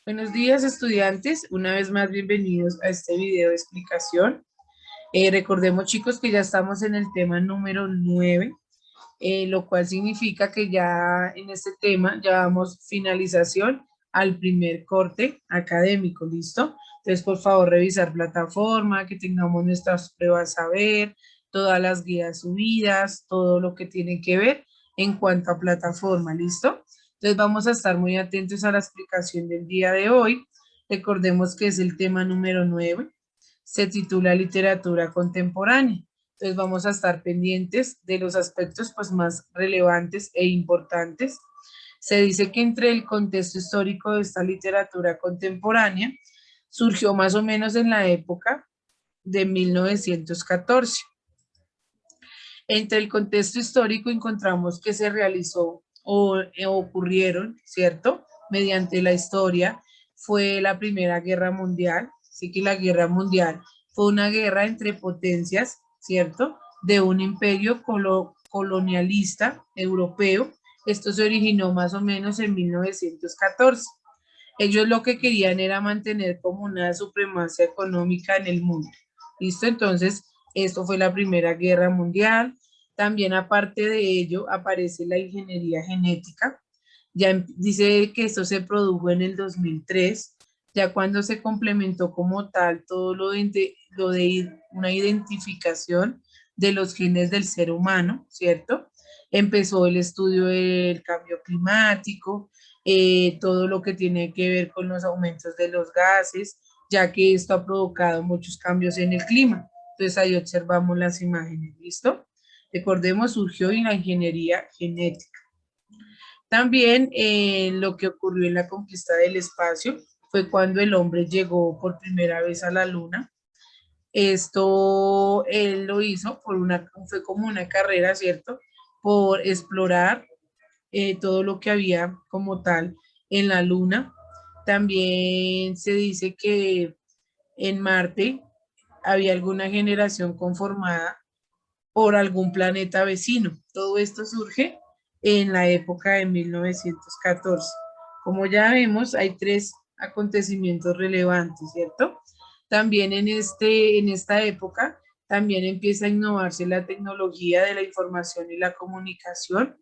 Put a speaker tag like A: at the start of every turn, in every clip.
A: Buenos días, estudiantes. Una vez más, bienvenidos a este video de explicación. Recordemos, chicos, que ya estamos en el tema número 9, lo cual significa que ya en este tema ya damos finalización al primer corte académico, ¿listo? Entonces, por favor, revisar plataforma, que tengamos nuestras pruebas a ver, todas las guías subidas, todo lo que tiene que ver en cuanto a plataforma, ¿listo? Entonces, vamos a estar muy atentos a la explicación del día de hoy. Recordemos que es el tema número 9, se titula Literatura Contemporánea. Entonces vamos a estar pendientes de los aspectos pues, más relevantes e importantes. Se dice que entre el contexto histórico de esta literatura contemporánea surgió más o menos en la época de 1914. Entre el contexto histórico encontramos que se realizó o ocurrieron, ¿cierto? Mediante la historia, fue la Primera Guerra Mundial, así que la Guerra Mundial fue una guerra entre potencias, ¿cierto? De un imperio colonialista europeo. Esto se originó más o menos en 1914. Ellos lo que querían era mantener como una supremacía económica en el mundo. ¿Listo? Entonces, esto fue la Primera Guerra Mundial. También aparte de ello aparece la ingeniería genética. Ya dice que esto se produjo en el 2003, ya cuando se complementó como tal todo lo de una identificación de los genes del ser humano, ¿cierto? Empezó el estudio del cambio climático, todo lo que tiene que ver con los aumentos de los gases, ya que esto ha provocado muchos cambios en el clima. Entonces ahí observamos las imágenes, ¿listo? Recordemos, surgió en la ingeniería genética. También lo que ocurrió en la conquista del espacio fue cuando el hombre llegó por primera vez a la luna. Esto él lo hizo fue como una carrera, ¿cierto? Por explorar todo lo que había como tal en la luna. También se dice que en Marte había alguna generación conformada por algún planeta vecino. Todo esto surge en la época de 1914. Como ya vemos, hay tres acontecimientos relevantes, ¿cierto? También en esta época, también empieza a innovarse la tecnología de la información y la comunicación.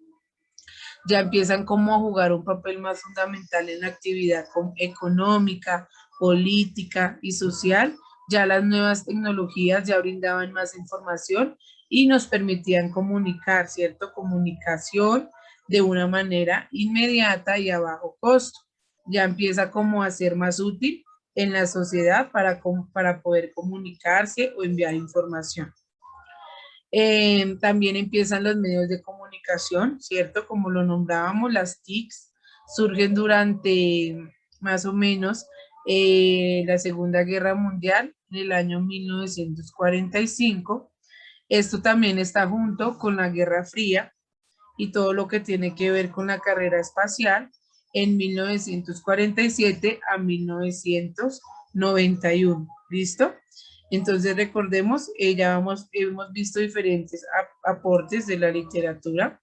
A: Ya empiezan como a jugar un papel más fundamental en la actividad económica, política y social. Ya las nuevas tecnologías ya brindaban más información y nos permitían comunicar, ¿cierto? Comunicación de una manera inmediata y a bajo costo. Ya empieza como a ser más útil en la sociedad para poder comunicarse o enviar información. También empiezan los medios de comunicación, ¿cierto? Como lo nombrábamos, las TICs surgen durante más o menos la Segunda Guerra Mundial, en el año 1945. Esto también está junto con la Guerra Fría y todo lo que tiene que ver con la carrera espacial en 1947 a 1991. ¿Listo? Entonces recordemos, hemos visto diferentes aportes de la literatura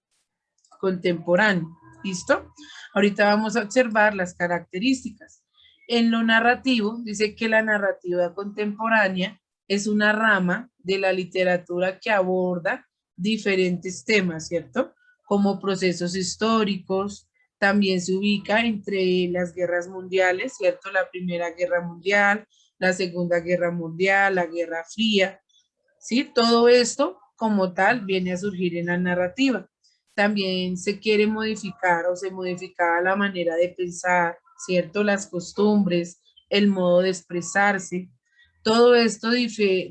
A: contemporánea. ¿Listo? Ahorita vamos a observar las características. En lo narrativo, dice que la narrativa contemporánea es una rama de la literatura que aborda diferentes temas, ¿cierto? Como procesos históricos, también se ubica entre las guerras mundiales, ¿cierto? La Primera Guerra Mundial, la Segunda Guerra Mundial, la Guerra Fría, ¿sí? Todo esto como tal viene a surgir en la narrativa. También se quiere modificar o se modificaba la manera de pensar, ¿cierto? Las costumbres, el modo de expresarse. Todo esto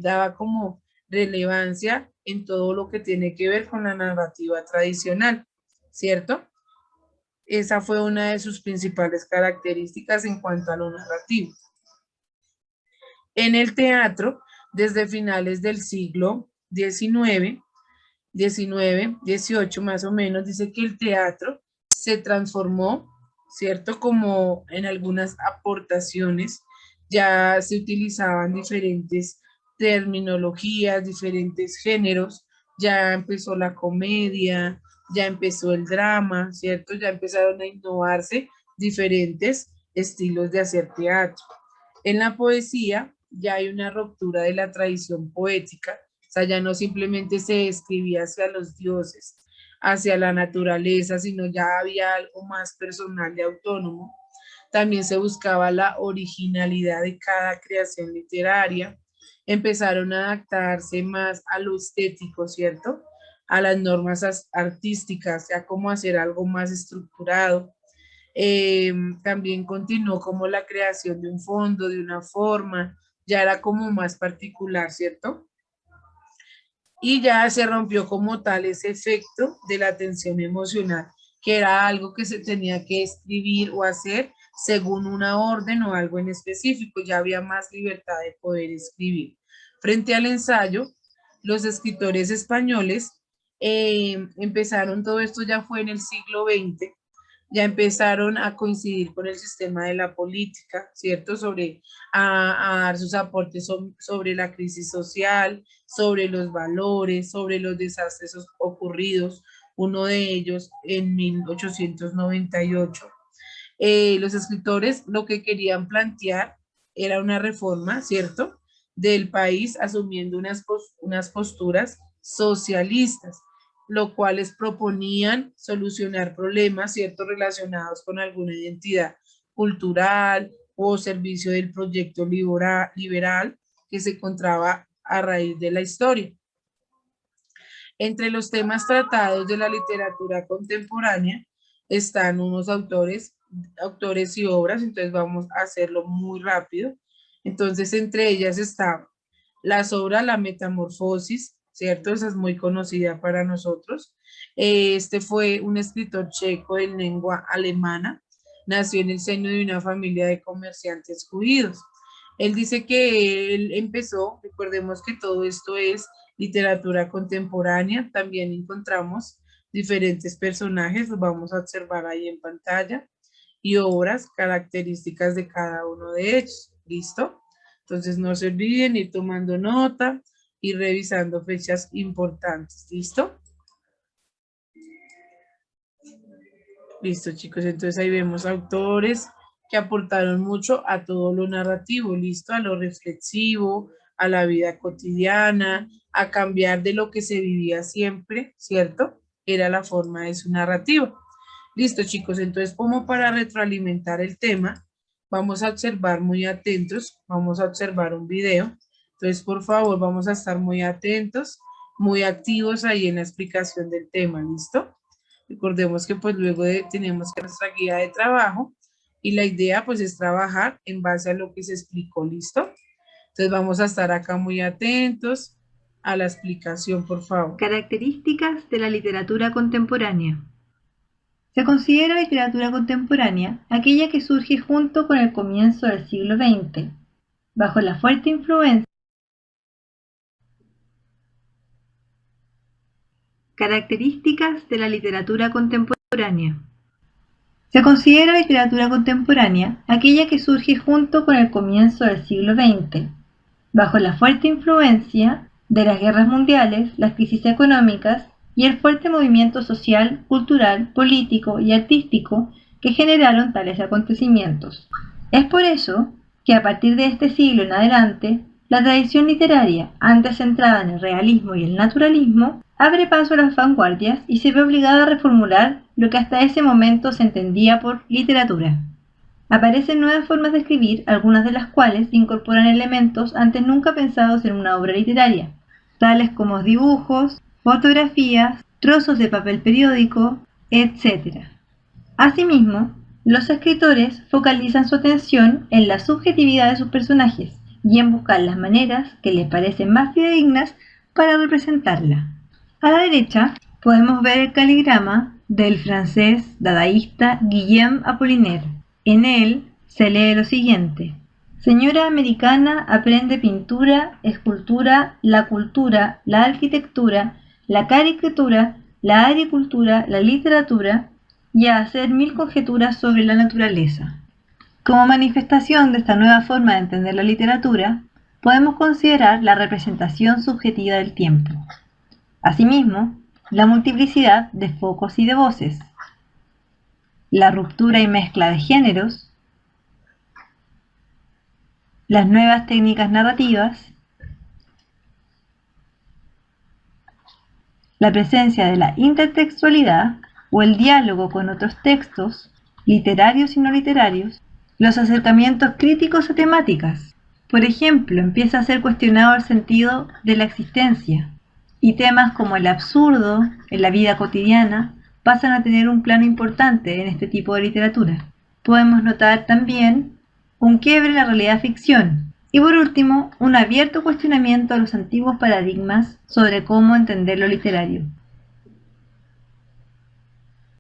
A: daba como relevancia en todo lo que tiene que ver con la narrativa tradicional, ¿cierto? Esa fue una de sus principales características en cuanto a lo narrativo. En el teatro, desde finales del siglo XIX, 18 más o menos, dice que el teatro se transformó, ¿cierto? Como en algunas aportaciones ya se utilizaban diferentes terminologías, diferentes géneros, ya empezó la comedia, ya empezó el drama, ¿cierto? Ya empezaron a innovarse diferentes estilos de hacer teatro. En la poesía ya hay una ruptura de la tradición poética, o sea, ya no simplemente se escribía hacia los dioses, hacia la naturaleza, sino ya había algo más personal y autónomo. También se buscaba la originalidad de cada creación literaria. Empezaron a adaptarse más a lo estético, ¿cierto? A las normas artísticas, ya como hacer algo más estructurado. También continuó como la creación de un fondo, de una forma, ya era como más particular, ¿cierto? Y ya se rompió como tal ese efecto de la tensión emocional, que era algo que se tenía que escribir o hacer según una orden o algo en específico, ya había más libertad de poder escribir. Frente al ensayo, los escritores españoles empezaron, todo esto ya fue en el siglo XX, ya empezaron a coincidir con el sistema de la política, ¿cierto? A dar sus aportes sobre la crisis social, sobre los valores, sobre los desastres ocurridos, uno de ellos en 1898. Los escritores lo que querían plantear era una reforma, ¿cierto?, del país asumiendo unas posturas socialistas, lo cuales proponían solucionar problemas, ¿cierto?, relacionados con alguna identidad cultural o servicio del proyecto liberal que se encontraba a raíz de la historia. Entre los temas tratados de la literatura contemporánea están unos autores y obras, entonces vamos a hacerlo muy rápido. Entonces, entre ellas está las obras La Metamorfosis, ¿cierto? Esa es muy conocida para nosotros. Este fue un escritor checo de lengua alemana, nació en el seno de una familia de comerciantes judíos. Él dice que él empezó, recordemos que todo esto es literatura contemporánea, también encontramos diferentes personajes, los vamos a observar ahí en pantalla, y obras características de cada uno de ellos. ¿Listo? Entonces no se olviden ir tomando nota y revisando fechas importantes. ¿Listo? Listo, chicos. Entonces ahí vemos autores que aportaron mucho a todo lo narrativo, listo, a lo reflexivo, a la vida cotidiana, a cambiar de lo que se vivía siempre, ¿cierto? Era la forma de su narrativa. Listo, chicos, entonces como para retroalimentar el tema, vamos a observar muy atentos, vamos a observar un video. Entonces, por favor, vamos a estar muy atentos, muy activos ahí en la explicación del tema, ¿listo? Recordemos que pues luego tenemos que nuestra guía de trabajo y la idea pues es trabajar en base a lo que se explicó, ¿listo? Entonces vamos a estar acá muy atentos a la explicación, por favor.
B: Características de la literatura contemporánea. Se considera literatura contemporánea aquella que surge junto con el comienzo del siglo XX, bajo la fuerte influencia. Características de la literatura contemporánea. Se considera literatura contemporánea aquella que surge junto con el comienzo del siglo XX, bajo la fuerte influencia de las guerras mundiales, las crisis económicas y el fuerte movimiento social, cultural, político y artístico que generaron tales acontecimientos. Es por eso que a partir de este siglo en adelante, la tradición literaria, antes centrada en el realismo y el naturalismo, abre paso a las vanguardias y se ve obligada a reformular lo que hasta ese momento se entendía por literatura. Aparecen nuevas formas de escribir, algunas de las cuales incorporan elementos antes nunca pensados en una obra literaria, tales como dibujos, fotografías, trozos de papel periódico, etc. Asimismo, los escritores focalizan su atención en la subjetividad de sus personajes y en buscar las maneras que les parecen más fidedignas para representarla. A la derecha podemos ver el caligrama del francés dadaísta Guillaume Apollinaire. En él se lee lo siguiente: señora americana aprende pintura, escultura, la cultura, la arquitectura, la caricatura, la agricultura, la literatura y a hacer mil conjeturas sobre la naturaleza. Como manifestación de esta nueva forma de entender la literatura, podemos considerar la representación subjetiva del tiempo. Asimismo, la multiplicidad de focos y de voces, la ruptura y mezcla de géneros, las nuevas técnicas narrativas, la presencia de la intertextualidad o el diálogo con otros textos, literarios y no literarios, los acercamientos críticos a temáticas. Por ejemplo, empieza a ser cuestionado el sentido de la existencia, y temas como el absurdo en la vida cotidiana pasan a tener un plano importante en este tipo de literatura. Podemos notar también un quiebre en la realidad-ficción y por último un abierto cuestionamiento a los antiguos paradigmas sobre cómo entender lo literario.